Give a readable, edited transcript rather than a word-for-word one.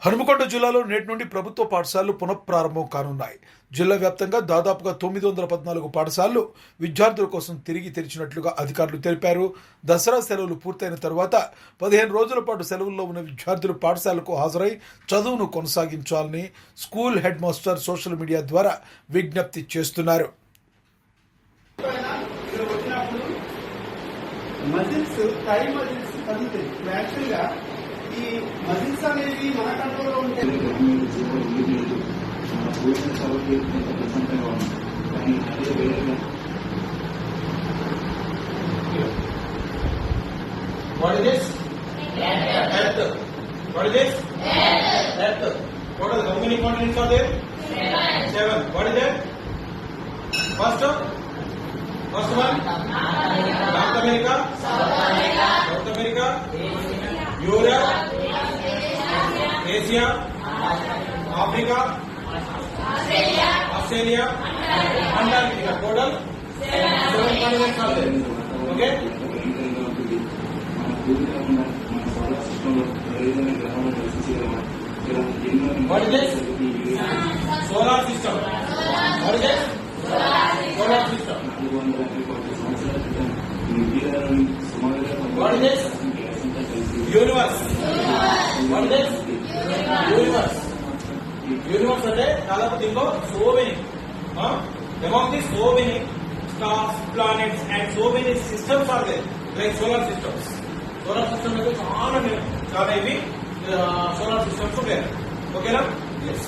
హనుమకొండ జిల్లాలో నేటి నుండి ప్రభుత్వ పాఠశాలలు పునఃప్రారంభం కానున్నాయి. జిల్లా వ్యాప్తంగా దాదాపుగా 914 పాఠశాలలు విద్యార్థుల కోసం తిరిగి తెరిచినట్లుగా అధికారులు తెలిపారు. దసరా సెలవులు పూర్తయిన తర్వాత 15 రోజుల పాటు సెలవుల్లో ఉన్న విద్యార్థులు పాఠశాలకు హాజరై చదువును కొనసాగించాలని school head master social media ద్వారా విజ్ఞప్తి చేస్తున్నారు. ఈ మజిల్స్ అనేవి మన కంట్రోల్లో ఉంటే What is this? Health. What is this? Health. What are how many continents are there? 7. What is that? First one? North America? South America? Europe? Asia? Africa? Australia? Antarctica. Total 7 continents are there. Okay? What is this? Solar system. What is this? Solar system. What is this? Universe. What is this? Universe. Universe అంటే దాదాపు దీంట్లో so many among these so many stars, planets and so many systems are there like solar systems. Solar system అంటే చాలా ఇవి solar systems ఉంటాయి. ఓకేనా? Yes.